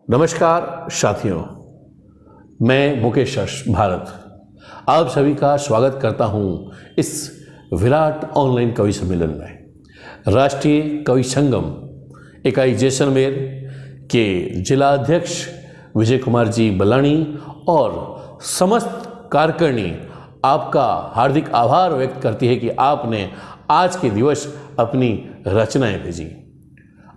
नमस्कार साथियों, मैं मुकेश भारत आप सभी का स्वागत करता हूं इस विराट ऑनलाइन कवि सम्मेलन में। राष्ट्रीय कवि संगम इकाई जैसलमेर के जिलाध्यक्ष विजय कुमार जी बलानी और समस्त कार्यकारिणी आपका हार्दिक आभार व्यक्त करती है कि आपने आज के दिवस अपनी रचनाएं भेजी।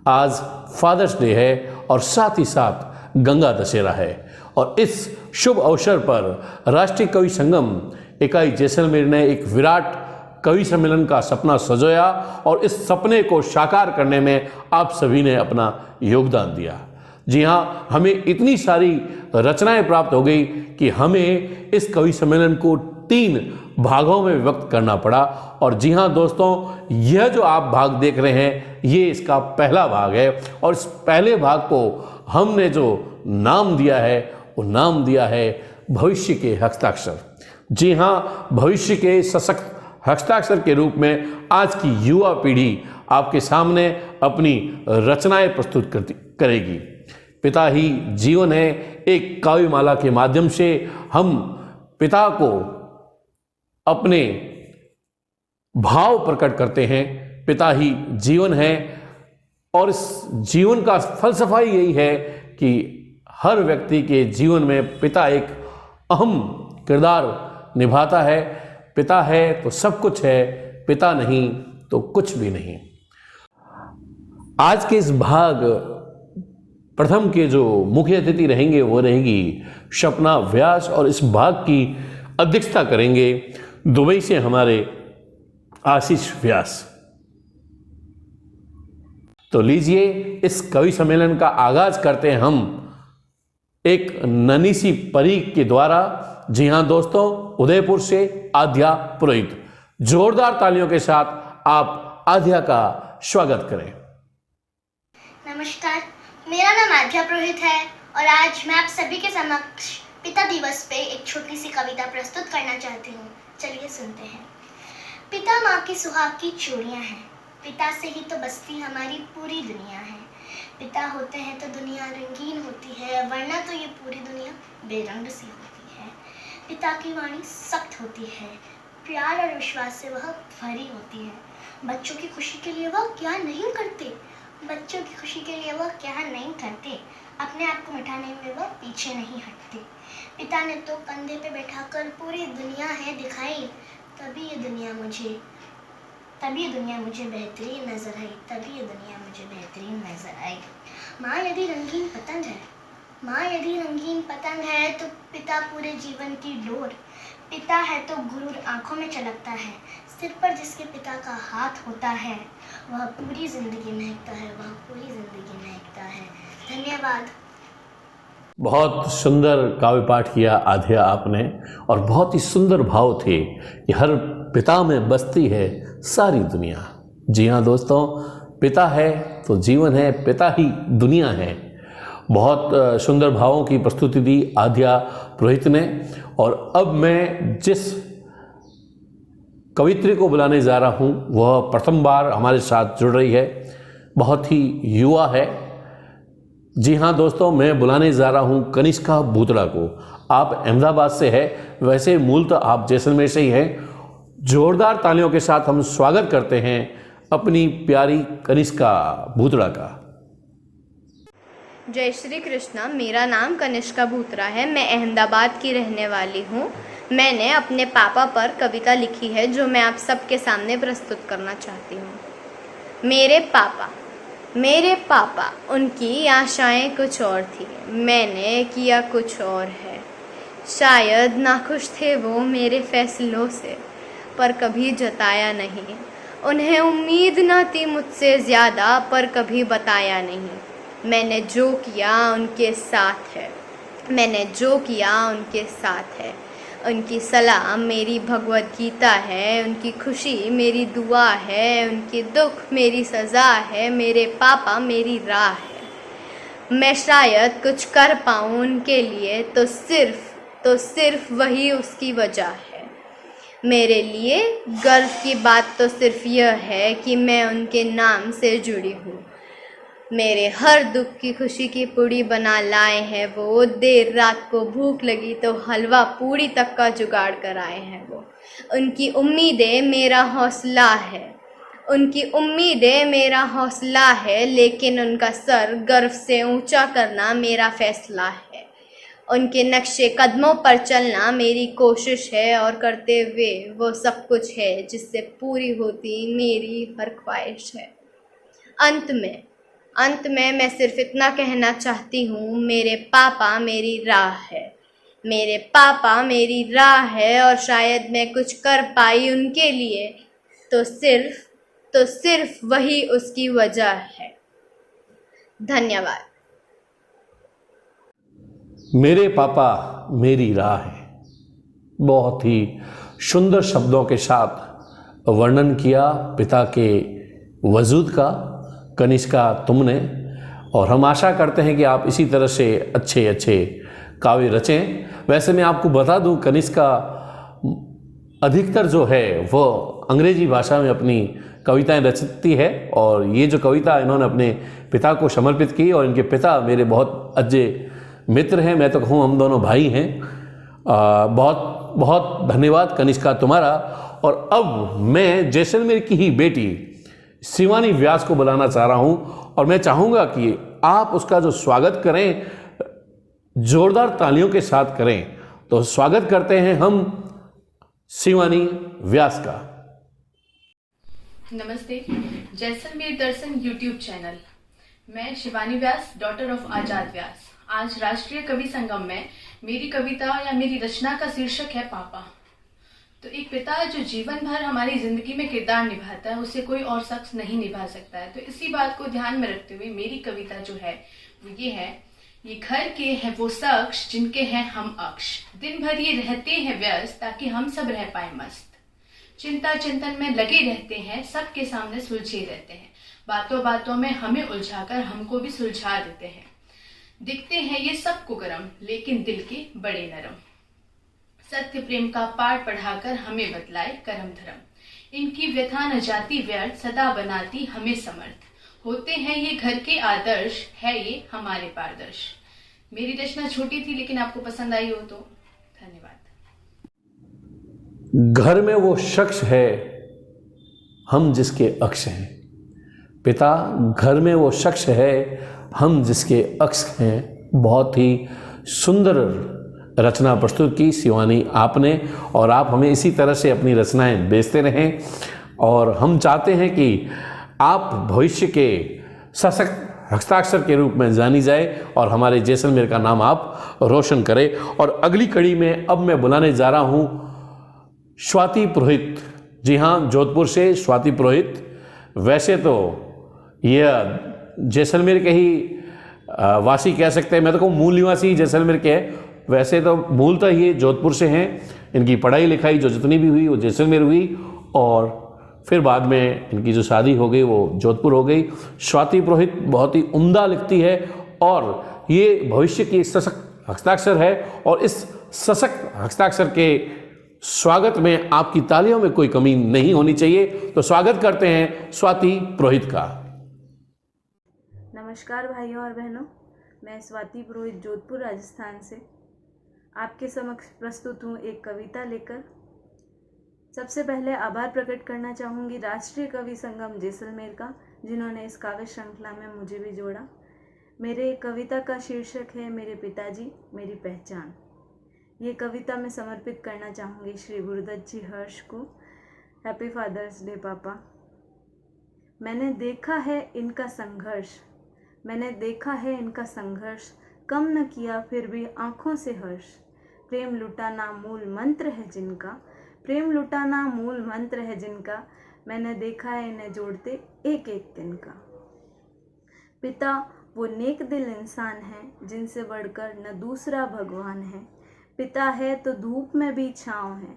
आज फादर्स डे है और साथ ही साथ गंगा दशहरा है और इस शुभ अवसर पर राष्ट्रीय कवि संगम इकाई जैसलमेर ने एक विराट कवि सम्मेलन का सपना सजोया और इस सपने को साकार करने में आप सभी ने अपना योगदान दिया। जी हाँ, हमें इतनी सारी रचनाएं प्राप्त हो गई कि हमें इस कवि सम्मेलन को 3 भागों में व्यक्त करना पड़ा। और जी हाँ दोस्तों, यह जो आप भाग देख रहे हैं ये इसका पहला भाग है और इस पहले भाग को हमने जो नाम दिया है वो नाम दिया है भविष्य के हस्ताक्षर। जी हाँ, भविष्य के सशक्त हस्ताक्षर के रूप में आज की युवा पीढ़ी आपके सामने अपनी रचनाएं प्रस्तुत करेगी। पिता ही जीवन है, एक काव्यमाला के माध्यम से हम पिता को अपने भाव प्रकट करते हैं। पिता ही जीवन है और इस जीवन का फलसफा ही यही है कि हर व्यक्ति के जीवन में पिता एक अहम किरदार निभाता है। पिता है तो सब कुछ है, पिता नहीं तो कुछ भी नहीं। आज के इस भाग प्रथम के जो मुख्य अतिथि रहेंगे वो रहेगी सपना व्यास और इस भाग की अध्यक्षता करेंगे दुबई से हमारे आशीष व्यास। तो लीजिए इस कवि सम्मेलन का आगाज करते हैं हम एक नन्ही सी परी के द्वारा। जी हाँ दोस्तों, उदयपुर से आध्या पुरोहित। जोरदार तालियों के साथ आप आध्या का स्वागत करें। नमस्कार, मेरा नाम आध्या पुरोहित है और आज मैं आप सभी के समक्ष पिता दिवस पे एक छोटी सी कविता प्रस्तुत करना चाहती हूँ। चलिए सुनते हैं। पिता माँ की सुहाग की चूड़ियाँ हैं, पिता से ही तो बसती हमारी पूरी दुनिया है। पिता होते हैं तो दुनिया रंगीन होती है, वरना तो ये पूरी दुनिया बेरंग सी होती है। पिता की वाणी सख्त होती है, प्यार और विश्वास से वह भरी होती है। बच्चों की खुशी के लिए वह क्या नहीं करते, बच्चों की खुशी के लिए वह क्या नहीं करते, अपने आप को मिटाने में वह पीछे नहीं हटते। पिता ने तो कंधे पे बैठाकर पूरी दुनिया है दिखाई, तभी ये दुनिया मुझे बेहतरीन नजर आई, तभी ये दुनिया मुझे बेहतरीन नजर आई। माँ यदि रंगीन पतंग है तो पिता पूरे जीवन की डोर। पिता है तो गुरूर आंखों में चलकता है, सिर पर जिसके पिता का हाथ होता है वह पूरी जिंदगी महकता है, वह पूरी जिंदगी महकता है। धन्यवाद। बहुत सुंदर काव्य पाठ किया आध्या आपने और बहुत ही सुंदर भाव थे कि हर पिता में बसती है सारी दुनिया। जी हाँ दोस्तों, पिता है तो जीवन है, पिता ही दुनिया है। बहुत सुंदर भावों की प्रस्तुति दी आध्या पुरोहित ने। और अब मैं जिस कवित्री को बुलाने जा रहा हूँ वह प्रथम बार हमारे साथ जुड़ रही है, बहुत ही युवा है। जी हाँ दोस्तों, मैं बुलाने जा रहा हूँ कनिष्का बूतड़ा को। आप अहमदाबाद से है, वैसे मूलतः आप जैसलमेर से ही हैं। जोरदार तालियों के साथ हम स्वागत करते हैं अपनी प्यारी कनिष्का बूतड़ा का। जय श्री कृष्णा। मेरा नाम कनिष्का बूतरा है, मैं अहमदाबाद की रहने वाली हूँ। मैंने अपने पापा पर कविता लिखी है जो मैं आप सबके सामने प्रस्तुत करना चाहती हूँ। मेरे पापा उनकी आशाएं कुछ और थी, मैंने किया कुछ और है। शायद नाखुश थे वो मेरे फैसलों से, पर कभी जताया नहीं। उन्हें उम्मीद न थी मुझसे ज़्यादा, पर कभी बताया नहीं। मैंने जो किया उनके साथ है, उनकी सलाह मेरी भगवद गीता है, उनकी खुशी मेरी दुआ है, उनकी दुख मेरी सज़ा है। मेरे पापा मेरी राह है। मैं शायद कुछ कर पाऊँ उनके लिए तो सिर्फ वही उसकी वजह है। मेरे लिए गर्व की बात तो सिर्फ यह है कि मैं उनके नाम से जुड़ी हूँ। मेरे हर दुख की खुशी की पूड़ी बना लाए हैं वो। देर रात को भूख लगी तो हलवा पूड़ी तक का जुगाड़ कर आए हैं वो। उनकी उम्मीदें मेरा हौसला है, उनकी उम्मीदें मेरा हौसला है, लेकिन उनका सर गर्व से ऊंचा करना मेरा फैसला है। उनके नक्शे कदमों पर चलना मेरी कोशिश है, और करते हुए वो सब कुछ है जिससे पूरी होती मेरी हर ख्वाहिश है। अंत में मैं सिर्फ इतना कहना चाहती हूँ, मेरे पापा मेरी राह है, मेरे पापा मेरी राह है, और शायद मैं कुछ कर पाई उनके लिए तो सिर्फ वही उसकी वजह है। धन्यवाद। मेरे पापा मेरी राह है, बहुत ही सुंदर शब्दों के साथ वर्णन किया पिता के वजूद का कनिष्का तुमने। और हम आशा करते हैं कि आप इसी तरह से अच्छे अच्छे काव्य रचें। वैसे मैं आपको बता दूं, कनिष्का अधिकतर जो है वो अंग्रेजी भाषा में अपनी कविताएं रचती है, और ये जो कविता इन्होंने अपने पिता को समर्पित की, और इनके पिता मेरे बहुत अच्छे मित्र हैं, मैं तो कहूँ हम दोनों भाई हैं। बहुत बहुत धन्यवाद कनिष्का तुम्हारा। और अब मैं जैसलमेर की ही बेटी शिवानी व्यास को बुलाना चाह रहा हूँ, और मैं चाहूँगा कि आप उसका जो स्वागत करें जोरदार तालियों के साथ करें। तो स्वागत करते हैं हम शिवानी व्यास का। नमस्ते, जैसलमेर दर्शन यूट्यूब चैनल। मैं शिवानी व्यास, डॉटर ऑफ आजाद व्यास, आज राष्ट्रीय कवि संगम में मेरी कविता या मेरी रचना का शीर्षक है पापा। तो एक पिता जो जीवन भर हमारी जिंदगी में किरदार निभाता है, उसे कोई और शख्स नहीं निभा सकता है। तो इसी बात को ध्यान में रखते हुए मेरी कविता जो है वो ये है। ये घर के हैं वो शख्स जिनके हैं हम अक्ष, दिन भर ये रहते हैं व्यस्त ताकि हम सब रह पाए मस्त। चिंता चिंतन में लगे रहते हैं, सबके सामने सुलझे रहते हैं, बातों बातों में हमें उलझाकर हमको भी सुलझा देते हैं। दिखते हैं ये सबको गरम, लेकिन दिल के बड़े नरम। सत्य प्रेम का पाठ पढ़ाकर हमें बतलाए करम धर्म। इनकी व्यथा न जाती व्यर्थ, सदा बनाती हमें समर्थ। होते हैं ये घर के आदर्श, है ये हमारे पारदर्श। मेरी रचना छोटी थी, लेकिन आपको पसंद आई हो तो धन्यवाद। घर में वो शख्स है हम जिसके अक्ष हैं। पिता, घर में वो शख्स है हम जिसके अक्ष हैं। बहुत ही सुंदर रचना प्रस्तुत की शिवानी आपने, और आप हमें इसी तरह से अपनी रचनाएं भेजते रहें। और हम चाहते हैं कि आप भविष्य के सशक्त हस्ताक्षर के रूप में जानी जाए और हमारे जैसलमेर का नाम आप रोशन करें। और अगली कड़ी में अब मैं बुलाने जा रहा हूँ स्वाति पुरोहित। जी हाँ, जोधपुर से स्वाति पुरोहित। वैसे तो यह जैसलमेर के ही वासी कह सकते हैं, मैं तो कहूँ मूल निवासी जैसलमेर के हैं। वैसे तो मूलतः ये जोधपुर से हैं। इनकी पढ़ाई लिखाई जो जितनी भी हुई वो जैसलमेर हुई, और फिर बाद में इनकी जो शादी हो गई वो जोधपुर हो गई। स्वाति पुरोहित बहुत ही उम्दा लिखती है, और ये भविष्य की सशक्त हस्ताक्षर है। और इस सशक्त हस्ताक्षर के स्वागत में आपकी तालियों में कोई कमी नहीं होनी चाहिए। तो स्वागत करते हैं स्वाति पुरोहित का। नमस्कार भाइयों और बहनों, मैं स्वाति पुरोहित जोधपुर राजस्थान से आपके समक्ष प्रस्तुत हूँ एक कविता लेकर। सबसे पहले आभार प्रकट करना चाहूँगी राष्ट्रीय कवि संगम जैसलमेर का, जिन्होंने इस काव्य श्रृंखला में मुझे भी जोड़ा। मेरे कविता का शीर्षक है मेरे पिताजी मेरी पहचान। ये कविता मैं समर्पित करना चाहूँगी श्री गुरुदत्त जी हर्ष को। हैप्पी फादर्स डे पापा। मैंने देखा है इनका संघर्ष, मैंने देखा है इनका संघर्ष, कम न किया फिर भी आँखों से हर्ष। प्रेम लुटाना मूल मंत्र है जिनका, प्रेम लुटाना मूल मंत्र है जिनका, मैंने देखा है इन्हें जोड़ते एक एक दिन का। पिता वो नेक दिल इंसान हैं जिनसे बढ़कर न दूसरा भगवान है। पिता है तो धूप में भी छाँव है,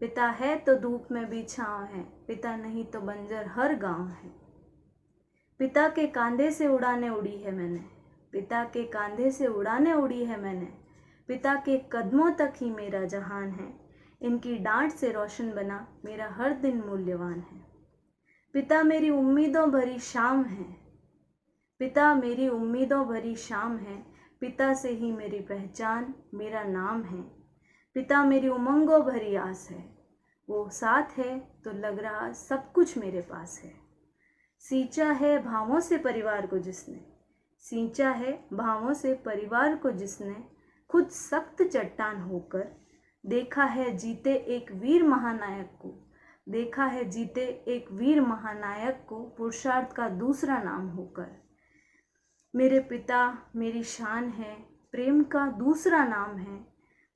पिता है तो धूप में भी छाँव है, पिता नहीं तो बंजर हर गांव है। पिता के कांधे से उड़ाने उड़ी है मैंने, पिता के कांधे से उड़ाने उड़ी है मैंने, पिता के कदमों तक ही मेरा जहान है। इनकी डांट से रोशन बना मेरा हर दिन मूल्यवान है। पिता मेरी उम्मीदों भरी शाम है, पिता मेरी उम्मीदों भरी शाम है, पिता से ही मेरी पहचान, मेरा नाम है। पिता मेरी उमंगों भरी आस है, वो साथ है तो लग रहा सब कुछ मेरे पास है। सींचा है भावों से परिवार को जिसने, सींचा है भावों से परिवार को जिसने, खुद सख्त चट्टान होकर देखा है जीते एक वीर महानायक को, देखा है जीते एक वीर महानायक को पुरुषार्थ का दूसरा नाम होकर। मेरे पिता मेरी शान है, प्रेम का दूसरा नाम है,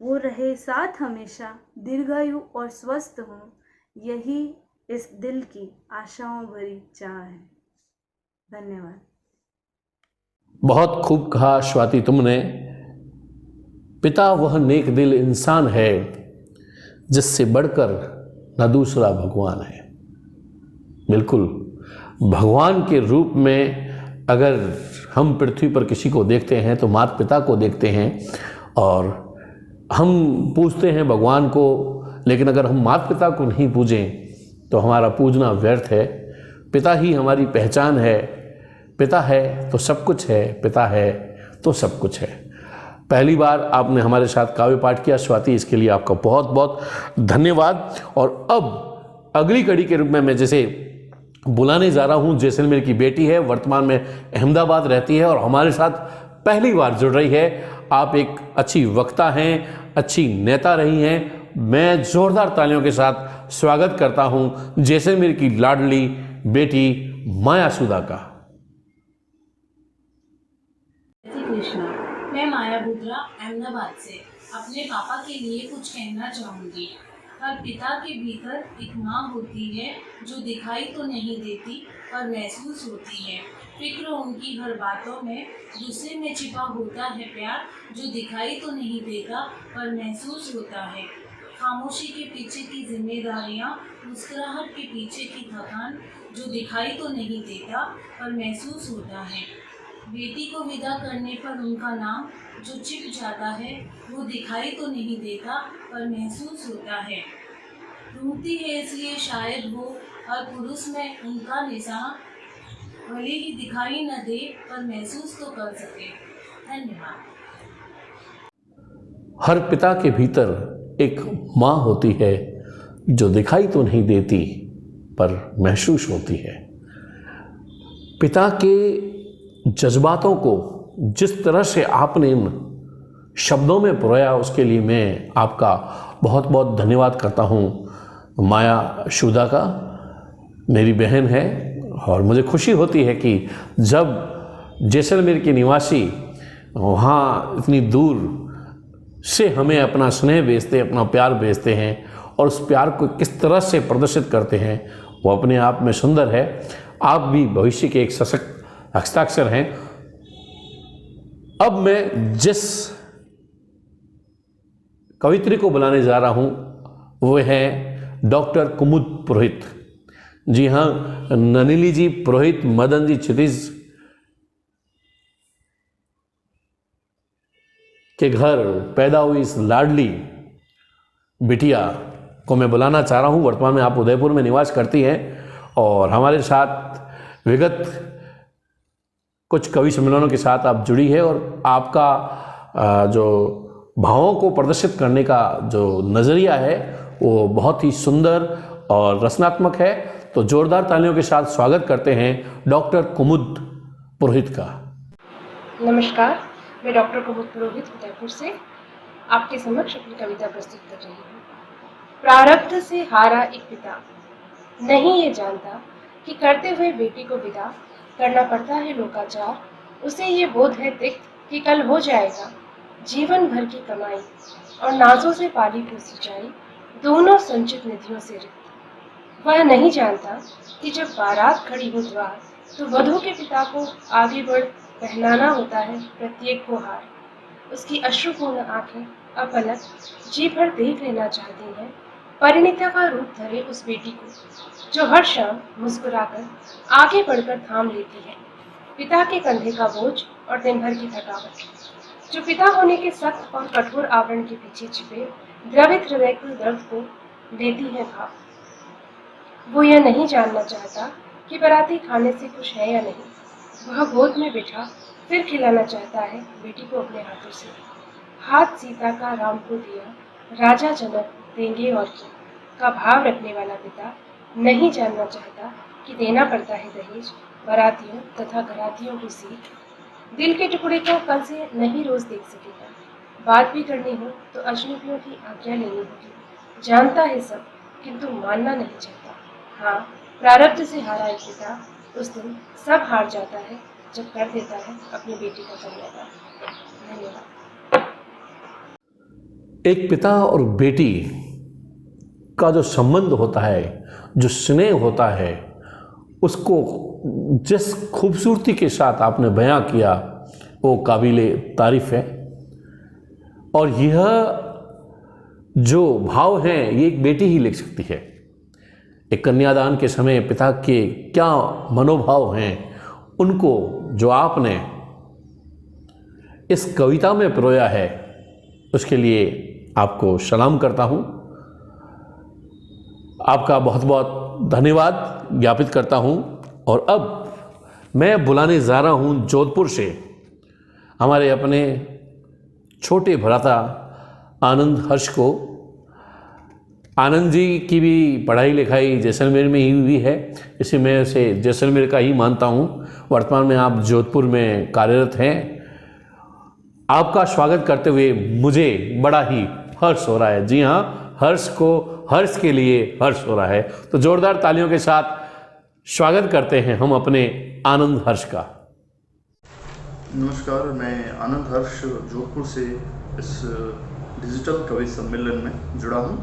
वो रहे साथ हमेशा, दीर्घायु और स्वस्थ हों, यही इस दिल की आशाओं भरी चाह है। धन्यवाद। बहुत खूब कहा स्वाति तुमने। पिता वह नेक दिल इंसान है जिससे बढ़कर न दूसरा भगवान है। बिल्कुल, भगवान के रूप में अगर हम पृथ्वी पर किसी को देखते हैं तो माता पिता को देखते हैं, और हम पूजते हैं भगवान को, लेकिन अगर हम माता पिता को नहीं पूजें तो हमारा पूजना व्यर्थ है। पिता ही हमारी पहचान है, पिता है तो सब कुछ है, पिता है तो सब कुछ है। पहली बार आपने हमारे साथ काव्य पाठ किया स्वाति, इसके लिए आपका बहुत बहुत धन्यवाद। और अब अगली कड़ी के रूप में मैं जैसे बुलाने जा रहा हूँ, जैसलमेर की बेटी है, वर्तमान में अहमदाबाद रहती है और हमारे साथ पहली बार जुड़ रही है। आप एक अच्छी वक्ता हैं, अच्छी नेता रही हैं। मैं जोरदार तालियों के साथ स्वागत करता हूं जैसलमेर की लाडली बेटी माया सुधा का। श्री कृष्णा, मैं माया बुद्रा अहमदाबाद से अपने पापा के लिए कुछ कहना चाहूँगी। हर पिता के भीतर एक माँ होती है जो दिखाई तो नहीं देती पर महसूस होती है। फिक्र उनकी हर बातों में, दूसरे में छिपा होता है प्यार जो दिखाई तो नहीं देता पर महसूस होता है। खामोशी के पीछे की जिम्मेदारियाँ, मुस्कुराहट के पीछे की थकान जो दिखाई तो नहीं देता पर महसूस होता है। बेटी को विदा करने पर उनका नाम जो छिप जाता है वो दिखाई तो नहीं देता पर महसूस होता है। ढूंढती है इसलिए शायद वो हर पुरुष में उनका निशान, भले ही दिखाई न दे पर महसूस तो कर सके। धन्यवाद। हर पिता के भीतर एक माँ होती है जो दिखाई तो नहीं देती पर महसूस होती है। पिता के जज्बातों को जिस तरह से आपने इन शब्दों में परोया, उसके लिए मैं आपका बहुत बहुत धन्यवाद करता हूँ। माया सुधा का मेरी बहन है और मुझे खुशी होती है कि जब जैसलमेर के निवासी वहाँ इतनी दूर से हमें अपना स्नेह भेजते, अपना प्यार भेजते हैं और उस प्यार को किस तरह से प्रदर्शित करते हैं वो अपने आप में सुंदर है। आप भी भविष्य के एक सशक्त हस्ताक्षर हैं। अब मैं जिस कवित्री को बुलाने जा रहा हूँ वो है डॉक्टर कुमुद पुरोहित। जी हाँ, ननिली जी पुरोहित, मदन जी क्षितिज के घर पैदा हुई इस लाडली बिटिया को मैं बुलाना चाह रहा हूँ। वर्तमान में आप उदयपुर में निवास करती हैं और हमारे साथ विगत कुछ कवि सम्मेलनों के साथ आप जुड़ी है और आपका जो भावों को प्रदर्शित करने का जो नज़रिया है वो बहुत ही सुंदर और रचनात्मक है। तो जोरदार तालियों के साथ स्वागत करते हैं डॉक्टर कुमुद पुरोहित का। नमस्कार, मैं डॉक्टर कुमुद पुरोहित उदयपुर से आपके समक्ष अपनी कविता प्रस्तुत कर रही हूँ। प्रारब्ध से हारा एक पिता नहीं ये जानता कि करते हुए बेटी को विदा करना पड़ता है लोकाचार। उसे ये बोध है तिक्त कि कल हो जाएगा जीवन भर की कमाई और नाजों से पाली हुई सिंचाई, दोनों संचित निधियों से रिक्त। वह नहीं जानता कि जब बारात खड़ी हो द्वार तो वधू के पिता को आगे बढ़ पहनाना होता है प्रत्येक को हार। उसकी अश्रुपूर्ण आंखें अपलक जी भर देख लेना चाहती हैं परिणीता का रूप धरे उस बेटी को जो हर शाम मुस्कुराकर आगे बढ़कर थाम लेती है पिता के कंधे का बोझ और दिन भर की थकावट, जो पिता होने के सख्त और कठोर आवरण के पीछे छिपे द्रवित हृदय के दर्द को लेती है भाव। वो यह नहीं जानना चाहता कि बाराती खाने से खुश है या नहीं, वह गोद में बिठा फिर खिलाना चाहता है बेटी को अपने हाथों से। हाथ सीता का राम को दिया, राजा जनक देंगे और क्या, का भाव रखने वाला पिता नहीं जानना चाहता कि देना पड़ता है दहेज, बारातियों तथा घरातियों की सीख। दिल के टुकड़े को कल से नहीं रोज देख सकेगा। बात भी करनी हो तो अजनबियों की आज्ञा लेनी होगी। जानता है सब, किंतु मानना नहीं चाहता। हाँ, प्रारब्ध से हारा एक पिता उस दिन सब हार जाता है जब कर देता है अपनी बेटी का कन्यादान। धन्यवाद। एक पिता और बेटी का जो संबंध होता है, जो स्नेह होता है, उसको जिस खूबसूरती के साथ आपने बयां किया वो काबिले तारीफ है। और यह जो भाव हैं ये एक बेटी ही लिख सकती है। एक कन्यादान के समय पिता के क्या मनोभाव हैं, उनको जो आपने इस कविता में पिरोया है, उसके लिए आपको सलाम करता हूँ। आपका बहुत बहुत धन्यवाद ज्ञापित करता हूँ। और अब मैं बुलाने जा रहा हूँ जोधपुर से हमारे अपने छोटे भ्राता आनंद हर्ष को। आनंद जी की भी पढ़ाई लिखाई जैसलमेर में ही हुई है, इसी मैं उसे जैसलमेर का ही मानता हूँ। वर्तमान में आप जोधपुर में कार्यरत हैं। आपका स्वागत करते हुए मुझे बड़ा ही हर्ष हो रहा है। जी हाँ, हर्ष को हर्ष के लिए हर्ष हो रहा है। तो जोरदार तालियों के साथ स्वागत करते हैं हम अपने आनंद हर्ष का। नमस्कार, मैं आनंद हर्ष जोधपुर से इस डिजिटल कवि सम्मेलन में जुड़ा हूँ।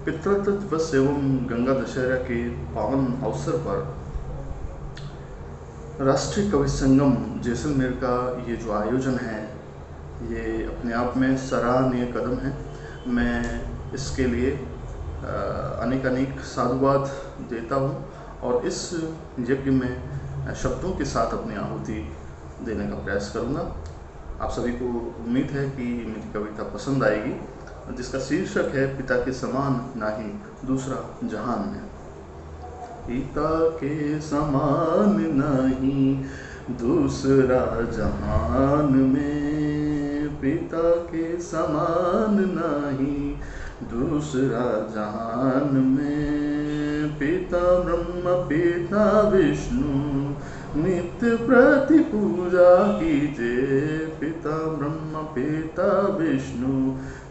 पितृत्व दिवस एवं गंगा दशहरा के पावन अवसर पर राष्ट्रीय कवि संगम जैसलमेर का ये जो आयोजन है, ये अपने आप में सराहनीय कदम है। मैं इसके लिए अनेक साधुवाद देता हूँ और इस यज्ञ में शब्दों के साथ अपनी आहुति देने का प्रयास करूँगा। आप सभी को उम्मीद है कि मेरी कविता पसंद आएगी, जिसका शीर्षक है पिता के समान नाही दूसरा जहान में। पिता के समान नहीं दूसरा जहान में, पिता के समान नहीं दूसरा जहान में। पिता ब्रह्म पिता विष्णु नित्य प्रति पूजा कीजिए। पिता ब्रह्म पिता विष्णु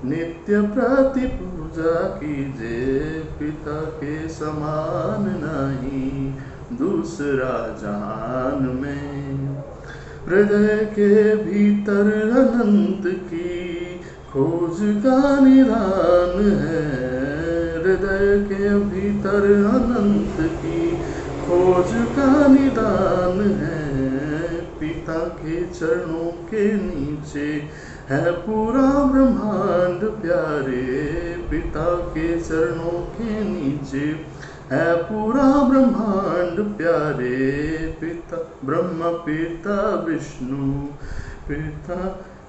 नित्य प्रति पूजा कीजिए। पिता के समान नहीं दूसरा जहान में। हृदय के भीतर अनंत की खोज का निदान है। हृदय के भीतर अनंत की खोज का निदान है। पिता के चरणों के नीचे है पूरा ब्रह्मांड प्यारे। पिता के चरणों के नीचे है पूरा ब्रह्मांड प्यारे। पिता ब्रह्म पिता विष्णु पिता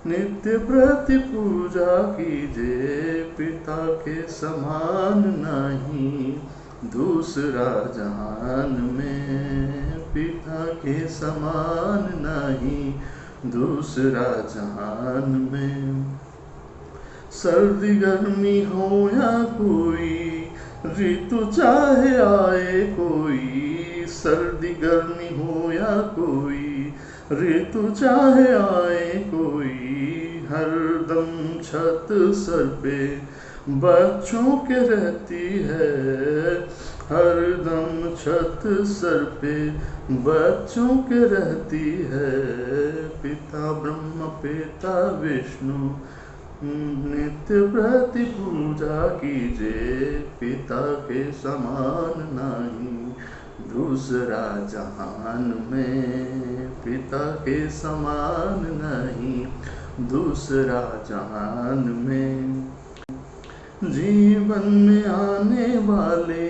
नित्य प्रति पूजा कीजिए। पिता के समान नहीं दूसरा जहान में। पिता के समान नहीं दूसरा जहान में। सर्दी गर्मी हो या कोई ऋतु चाहे आए कोई। सर्दी गर्मी हो या कोई ऋतु चाहे आए कोई। हरदम छत सर पे बच्चों के रहती है। हरदम छत सर पे बच्चों के रहती है। पिता ब्रह्म पिता विष्णु नित्य प्रति पूजा कीजिए। पिता के समान नहीं दूसरा जहान में। पिता के समान नहीं दूसरा जहान में। जीवन में आने वाले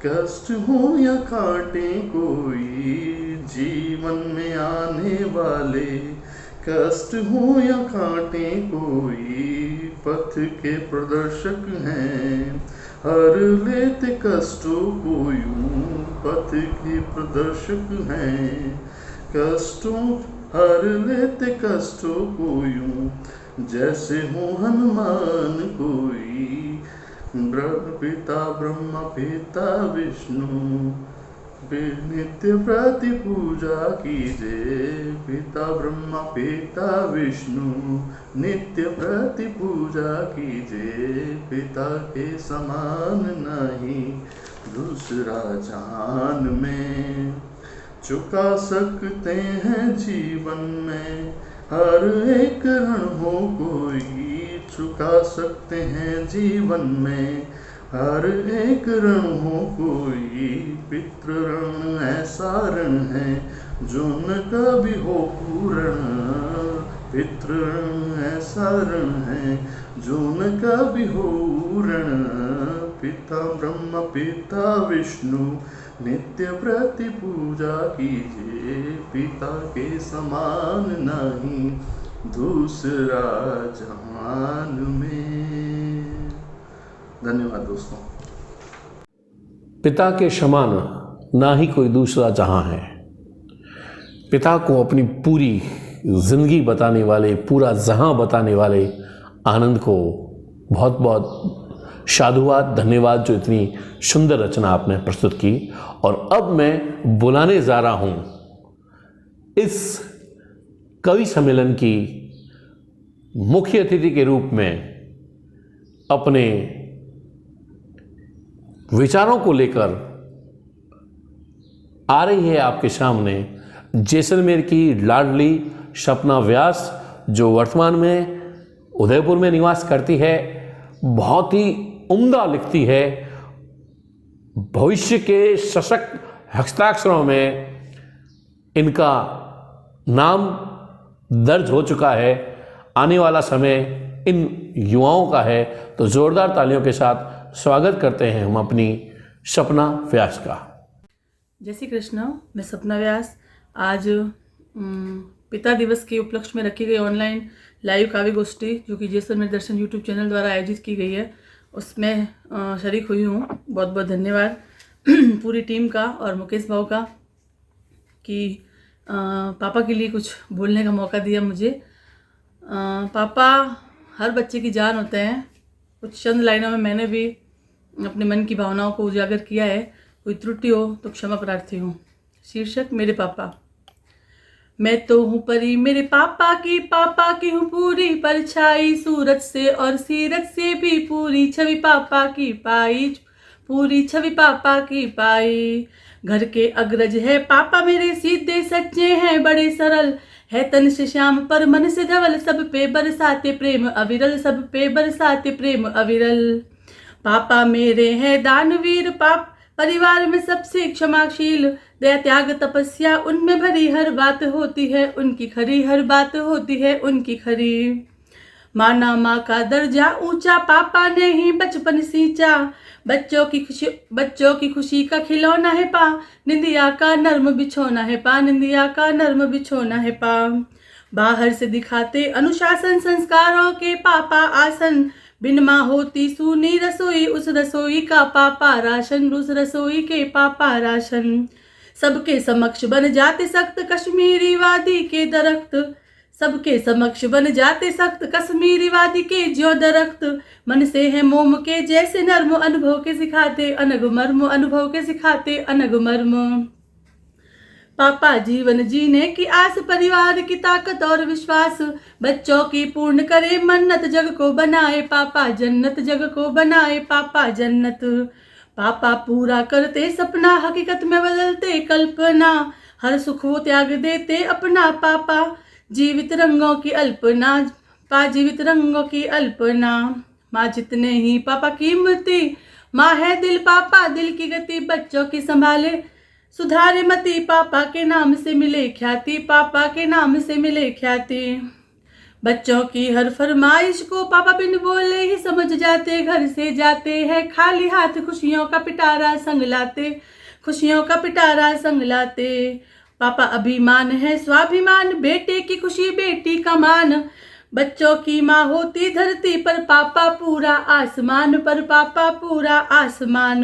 कष्ट हो या कांटे कोई। जीवन में आने वाले कष्ट हो या कांटे कोई। पथ के प्रदर्शक हैं हर लेते कष्टों को यूं। पथ के प्रदर्शक हैं कष्टों हर लेते कष्टों को यूं, जैसे हो हनुमान कोई। पिता ब्रह्मा पिता विष्णु, नित्य प्रति पूजा कीजिए। पिता ब्रह्मा पिता विष्णु, नित्य प्रति पूजा कीजिए। पिता के समान नहीं दूसरा जहान में, चुका सकते हैं जीवन में हर एक ऋण हो कोई। चुका सकते हैं जीवन में हर एक ऋण हो कोई। पितृ ऋण ऐसा ऋण है जो न कभी हो पूर्ण। पितृ ऋण ऐसा ऋण है जो न कभी हो ऋण। पिता ब्रह्मा पिता विष्णु, नित्य प्रति पूजा कीजिए। पिता के समान नहीं दूसरा जहान में। धन्यवाद दोस्तों। पिता के समान ना ही कोई दूसरा जहां है। पिता को अपनी पूरी जिंदगी बताने वाले, पूरा जहां बताने वाले आनंद को बहुत बहुत साधुवाद, धन्यवाद जो इतनी सुंदर रचना आपने प्रस्तुत की। और अब मैं बुलाने जा रहा हूं इस कवि सम्मेलन की मुख्य अतिथि के रूप में अपने विचारों को लेकर आ रही है आपके सामने जैसलमेर की लाडली सपना व्यास, जो वर्तमान में उदयपुर में निवास करती है। बहुत ही उम्दा लिखती है। भविष्य के सशक्त हस्ताक्षरों में इनका नाम दर्ज हो चुका है। आने वाला समय इन युवाओं का है। तो जोरदार तालियों के साथ स्वागत करते हैं हम अपनी सपना व्यास का। जय श्री कृष्ण। मैं सपना व्यास आज पिता दिवस के उपलक्ष्य में रखी गई ऑनलाइन लाइव काव्य गोष्ठी जो कि जैसलमेर दर्शन यूट्यूब चैनल द्वारा आयोजित की गई है, उसमें शरीक हुई हूँ। बहुत बहुत धन्यवाद पूरी टीम का और मुकेश भाव का कि पापा के लिए कुछ बोलने का मौका दिया मुझे। पापा हर बच्चे की जान होते हैं। कुछ चंद लाइनों में मैंने भी अपने मन की भावनाओं को उजागर किया है। कोई त्रुटि हो तो क्षमा प्रार्थी हूँ। शीर्षक मेरे पापा। मैं तो हूँ परी मेरे पापा की हूँ पूरी परछाई, सूरत से और सीरत से भी पूरी छवि पापा की पाई, पूरी छवि पापा की पाई। घर के अग्रज है पापा मेरे, सीधे सच्चे हैं बड़े सरल, है तन से श्याम पर मन से धवल, सब पे बरसाते प्रेम अविरल, सब पे बरसाते प्रेम अविरल। पापा मेरे हैं दानवीर, पाप परिवार में सबसे क्षमाशील, दया त्याग तपस्या उनमें भरी, हर बात होती है उनकी खरी, हर बात होती है उनकी खरी। माना माँ का दर्जा ऊंचा पापा ने ही बचपन सींचा, बच्चों की खुशी का खिलौना है पा, निंदिया का नर्म बिछोना है पा, निंदिया का नर्म बिछोना है पा। बाहर से दिखाते अनुशासन संस्कारों के पापा आसन, बिन माँ होती सूनी रसोई, उस रसोई का पापा राशन, उस रसोई के पापा राशन। सबके समक्ष बन जाते सख्त कश्मीरी वादी के दरख्त, सबके समक्ष बन जाते सख्त कश्मीरी वादी के ज्यो दरख्त। मन से है मोम के जैसे नर्म, अनुभव के सिखाते अनग मर्म, अनुभव के सिखाते अनग मर्म। पापा जीवन जीने की आस, परिवार की ताकत और विश्वास, बच्चों की पूर्ण करे मन्नत, जग को बनाए पापा जन्नत, जग को बनाए पापा जन्नत। पापा पूरा करते सपना, हकीकत में बदलते कल्पना, हर सुख वो त्याग देते अपना पापा, जीवित रंगों की अल्पना, जीवित रंगों की अल्पना। माँ जितने ही पापा कीमती, माँ है दिल पापा दिल की गति, बच्चों की संभाले सुधारे मती, पापा के नाम से मिले ख्याति, पापा के नाम से मिले ख्याति। बच्चों की हर फरमाइश को पापा बिन बोले ही समझ जाते, घर से जाते हैं खाली हाथ, खुशियों का पिटारा संग लाते, खुशियों का पिटारा संग लाते। पापा अभिमान है स्वाभिमान, बेटे की खुशी बेटी का मान, बच्चों की माँ होती धरती पर, पापा पूरा आसमान पर, पापा पूरा आसमान।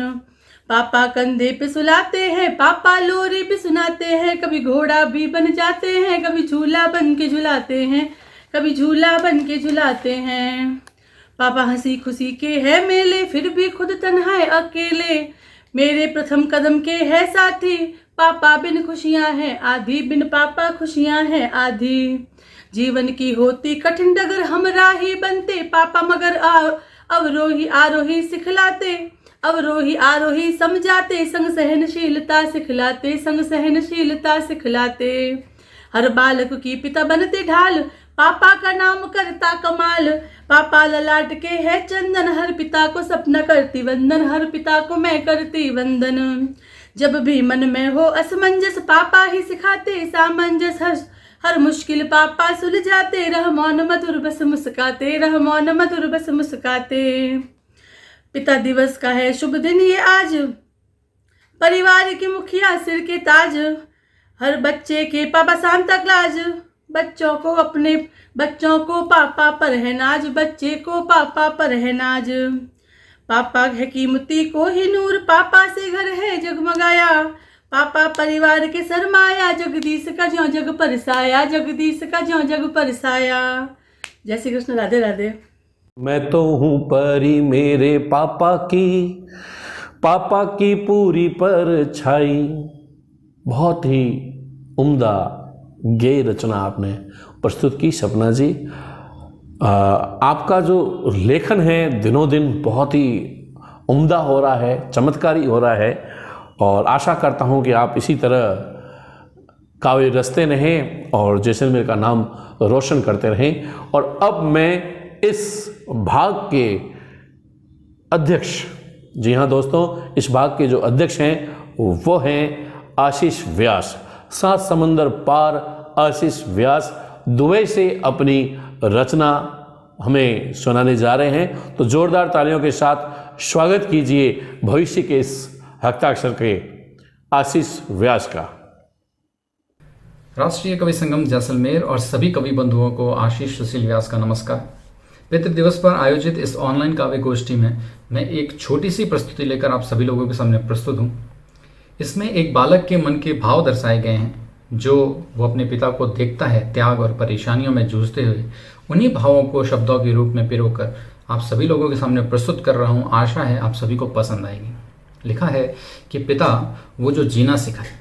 पापा कंधे पे सुलाते हैं, पापा लोरी भी सुनाते हैं, कभी घोड़ा भी बन जाते हैं, कभी झूला बन के झुलाते हैं, कभी झूला बन के झुलाते हैं। पापा हंसी खुशी के है मेले, फिर भी खुद तन्हा है अकेले, मेरे प्रथम कदम के है साथी, पापा बिन खुशियां हैं आधी, बिन पापा खुशियां हैं आधी। जीवन की होती कठिन डगर हम राही बनते, पापा मगर अवरोही आरोही सिखलाते, अवरोही आरोही समझाते, संग सहनशीलता सिखलाते, संग सहनशीलता सिखलाते। हर बालक की पिता बनते ढाल, पापा का नाम करता कमाल, पापा ललाट के है चंदन, हर पिता को सपना करती वंदन, हर पिता को मैं करती वंदन। जब भी मन में हो असमंजस, पापा ही सिखाते सामंजस, हर मुश्किल पापा सुलझाते, रहमान मधुर बस मुस्काते, रहमान मधुर बस मुस्काते। पिता दिवस का है शुभ दिन ये आज, परिवार के मुखिया सिर के ताज, हर बच्चे के पापा सांता क्लाज, बच्चों को पापा पर है नाज, बच्चे को पापा पर है नाज। पापा है कीमती को ही नूर, पापा से घर है जगमगाया, पापा परिवार के सरमाया, जगदीश का ज्यों जग परसाया, जगदीश का ज्यों जग परसाया। जय श्री कृष्ण, राधे राधे। मैं तो हूँ परी मेरे पापा की पूरी परछाई। बहुत ही उम्दा गेय रचना आपने प्रस्तुत की सपना जी। आपका जो लेखन है दिनों दिन बहुत ही उम्दा हो रहा है, चमत्कारी हो रहा है, और आशा करता हूँ कि आप इसी तरह काव्य रचते रहें और जैसलमेर का नाम रोशन करते रहें। और अब मैं इस भाग के अध्यक्ष, जी हाँ दोस्तों, इस भाग के जो अध्यक्ष हैं वो हैं आशीष व्यास, सात समंदर पार आशीष व्यास दुबई से अपनी रचना हमें सुनाने जा रहे हैं। तो जोरदार तालियों के साथ स्वागत कीजिए भविष्य के इस हस्ताक्षर के आशीष व्यास का। राष्ट्रीय कवि संगम जैसलमेर और सभी कवि बंधुओं को आशीष सुशील व्यास का नमस्कार। पितृ दिवस पर आयोजित इस ऑनलाइन काव्य गोष्ठी में मैं एक छोटी सी प्रस्तुति लेकर आप सभी लोगों के सामने प्रस्तुत हूँ। इसमें एक बालक के मन के भाव दर्शाए गए हैं, जो वो अपने पिता को देखता है त्याग और परेशानियों में जूझते हुए। उन्हीं भावों को शब्दों के रूप में पिरोकर आप सभी लोगों के सामने प्रस्तुत कर रहा हूँ। आशा है आप सभी को पसंद आएगी। लिखा है कि पिता वो जो जीना सिखाए,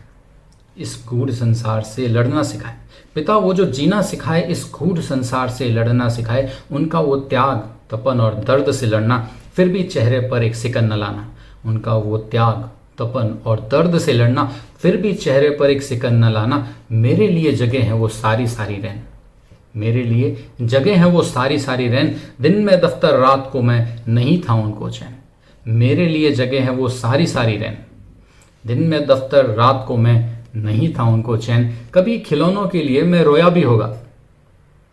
इस गूढ़ संसार से लड़ना सिखाए। पिता वो जो जीना सिखाए, इस गूढ़ संसार से लड़ना सिखाए। उनका वो त्याग, तपन और दर्द से लड़ना, फिर भी चेहरे पर एक सिकन न लाना। उनका वो त्याग, तपन और दर्द से लड़ना, फिर भी चेहरे पर एक सिकन न लाना। मेरे लिए जगह है वो सारी सारी रैन, मेरे लिए जगह है वो सारी सारी रैन। दिन में दफ्तर, रात को मैं नहीं था उनको चैन। मेरे लिए जगह है वो सारी सारी रैन। दिन में दफ्तर, रात को मैं नहीं था उनको चैन। कभी खिलौनों के लिए मैं रोया भी होगा,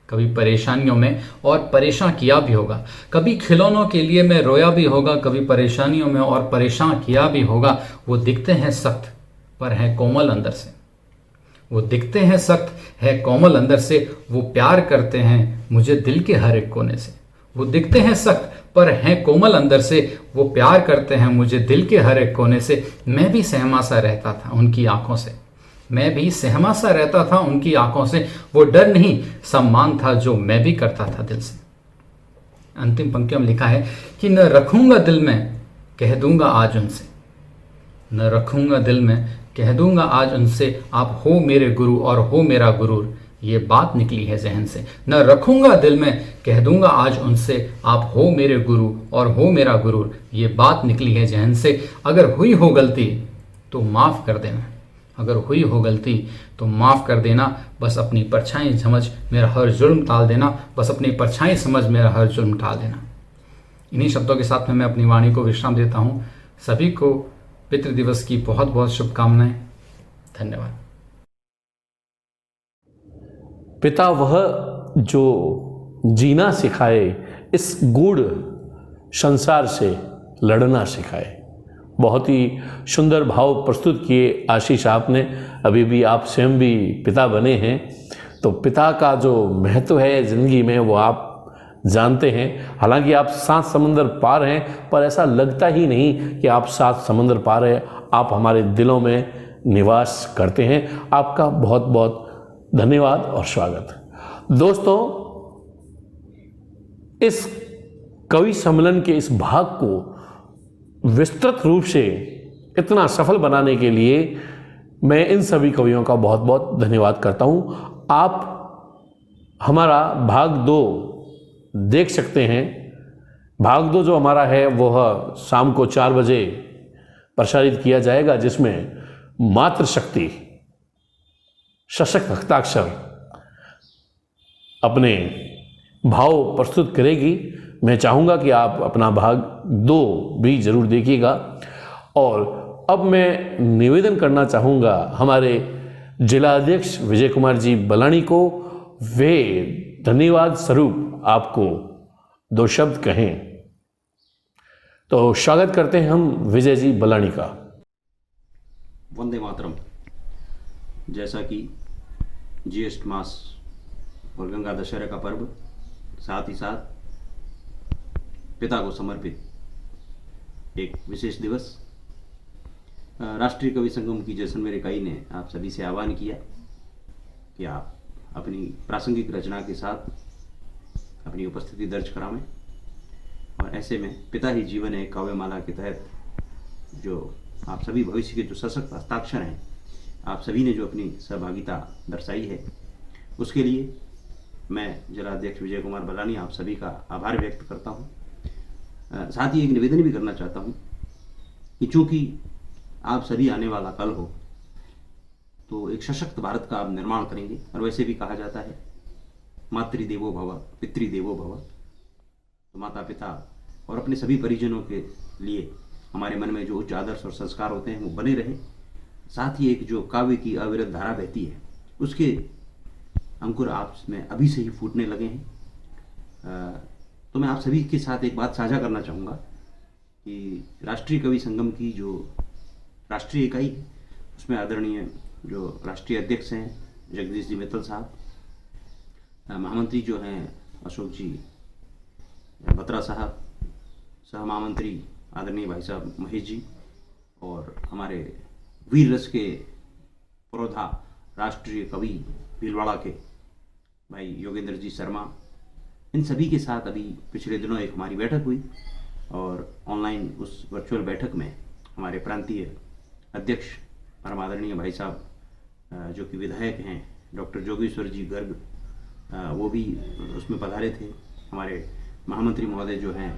कभी परेशानियों में और परेशान किया भी होगा। कभी खिलौनों के लिए मैं रोया भी होगा, कभी परेशानियों में और परेशान किया भी होगा। वो दिखते हैं सख्त पर हैं कोमल अंदर से, वो दिखते हैं सख्त है कोमल अंदर से। वो प्यार करते हैं मुझे दिल के हर एक कोने से। वो दिखते हैं सख्त पर हैं कोमल अंदर से। वो प्यार करते हैं मुझे दिल के हर एक कोने से। मैं भी सहमा सा रहता था उनकी आंखों से, मैं भी सहमा सा रहता था उनकी आंखों से। वो डर नहीं, सम्मान था जो मैं भी करता था दिल से। अंतिम पंक्तियों में लिखा है कि न रखूंगा दिल में, कह दूंगा आज उनसे। न रखूंगा दिल में, कह दूंगा आज उनसे। आप हो मेरे गुरु और हो मेरा गुरूर, ये बात निकली है जहन से। न रखूंगा दिल में, कह दूंगा आज उनसे। आप हो मेरे गुरु और हो मेरा गुरूर, ये बात निकली है जहन से। अगर हुई हो गलती तो माफ़ कर देना, अगर हुई हो गलती तो माफ़ कर देना। बस अपनी परछाई समझ मेरा हर जुर्म टाल देना, बस अपनी परछाई समझ मेरा हर जुर्म टाल देना। इन्हीं शब्दों के साथ में मैं अपनी वाणी को विश्राम देता हूँ। सभी को पितृ दिवस की बहुत बहुत शुभकामनाएं। धन्यवाद। पिता वह जो जीना सिखाए, इस गूढ़ संसार से लड़ना सिखाए। बहुत ही सुंदर भाव प्रस्तुत किए आशीष आपने। अभी भी आप स्वयं भी पिता बने हैं, तो पिता का जो महत्व है ज़िंदगी में वो आप जानते हैं। हालांकि आप 7 समंदर पार हैं, पर ऐसा लगता ही नहीं कि आप 7 समंदर पार हैं। आप हमारे दिलों में निवास करते हैं। आपका बहुत बहुत धन्यवाद और स्वागत। दोस्तों, इस कवि सम्मेलन के इस भाग को विस्तृत रूप से इतना सफल बनाने के लिए मैं इन सभी कवियों का बहुत बहुत धन्यवाद करता हूं। आप हमारा भाग 2 देख सकते हैं। भाग 2 जो हमारा है वह शाम को 4 बजे प्रसारित किया जाएगा, जिसमें मातृशक्ति सशक्त हस्ताक्षर अपने भाव प्रस्तुत करेगी। मैं चाहूँगा कि आप अपना भाग 2 भी ज़रूर देखिएगा। और अब मैं निवेदन करना चाहूँगा हमारे जिलाध्यक्ष विजय कुमार जी बलानी को, वे धन्यवाद स्वरूप आपको 2 शब्द कहें। तो स्वागत करते हैं हम विजय जी बलानी का। वंदे मातरम। जैसा कि ज्येष्ठ मास और गंगा दशहरा का पर्व, साथ ही साथ पिता को समर्पित एक विशेष दिवस, राष्ट्रीय कवि संगम की जैसलमेर इकाई ने आप सभी से आह्वान किया कि आप अपनी प्रासंगिक रचना के साथ अपनी उपस्थिति दर्ज करावें। और ऐसे में पिता ही जीवन है काव्यमाला के तहत जो आप सभी भविष्य के जो सशक्त हस्ताक्षर हैं, आप सभी ने जो अपनी सहभागिता दर्शाई है, उसके लिए मैं जिलाध्यक्ष विजय कुमार बलानी आप सभी का आभार व्यक्त करता हूँ। साथ ही एक निवेदन भी करना चाहता हूँ कि चूँकि आप सभी आने वाला कल हो, तो एक सशक्त भारत का आप निर्माण करेंगे। और वैसे भी कहा जाता है मातृदेवो भव पितृदेवो भव, तो माता पिता और अपने सभी परिजनों के लिए हमारे मन में जो उच्च आदर्श और संस्कार होते हैं वो बने रहे। साथ ही एक जो काव्य की अविरत धारा बहती है, उसके अंकुर आप में अभी से ही फूटने लगे हैं। तो मैं आप सभी के साथ एक बात साझा करना चाहूँगा कि राष्ट्रीय कवि संगम की जो राष्ट्रीय इकाई है, उसमें आदरणीय जो राष्ट्रीय अध्यक्ष हैं जगदीश जी मित्तल साहब, महामंत्री जो हैं अशोक जी बत्रा साहब, सह महामंत्री आदरणीय भाई साहब महेश जी, और हमारे वीर रस के पुरोधा राष्ट्रीय कवि भीलवाड़ा के भाई योगेंद्र जी शर्मा, इन सभी के साथ अभी पिछले दिनों एक हमारी बैठक हुई। और ऑनलाइन उस वर्चुअल बैठक में हमारे प्रांतीय अध्यक्ष परम आदरणीय भाई साहब जो कि विधायक हैं डॉक्टर जोगेश्वर जी गर्ग, वो भी उसमें पधारे थे। हमारे महामंत्री महोदय जो हैं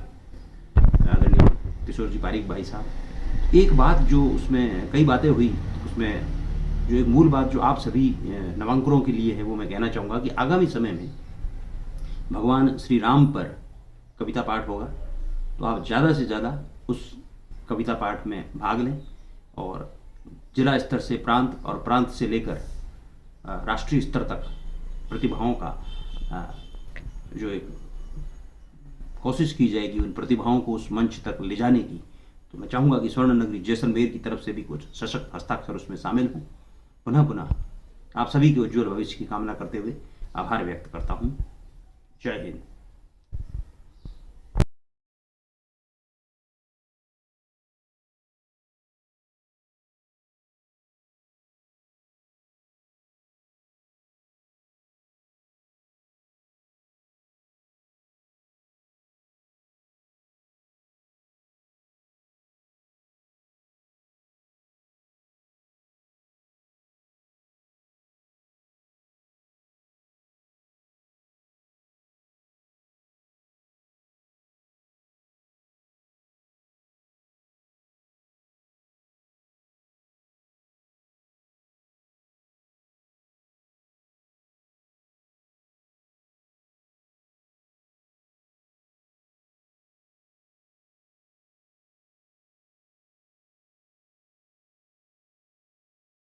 आदरणीय किशोर जी पारिक भाई साहब। एक बात जो उसमें कई बातें हुई, उसमें जो एक मूल बात जो आप सभी नवांकुरों के लिए है, वो मैं कहना चाहूँगा कि आगामी समय में भगवान श्री राम पर कविता पाठ होगा, तो आप ज़्यादा से ज़्यादा उस कविता पाठ में भाग लें और जिला स्तर से प्रांत और प्रांत से लेकर राष्ट्रीय स्तर तक प्रतिभाओं का जो एक कोशिश की जाएगी, उन प्रतिभाओं को उस मंच तक ले जाने की। तो मैं चाहूँगा कि स्वर्ण नगरी जैसलमेर की तरफ से भी कुछ सशक्त हस्ताक्षर उसमें शामिल हों। पुनः आप सभी के उज्ज्वल भविष्य की कामना करते हुए आभार व्यक्त करता हूँ। जय हिंद।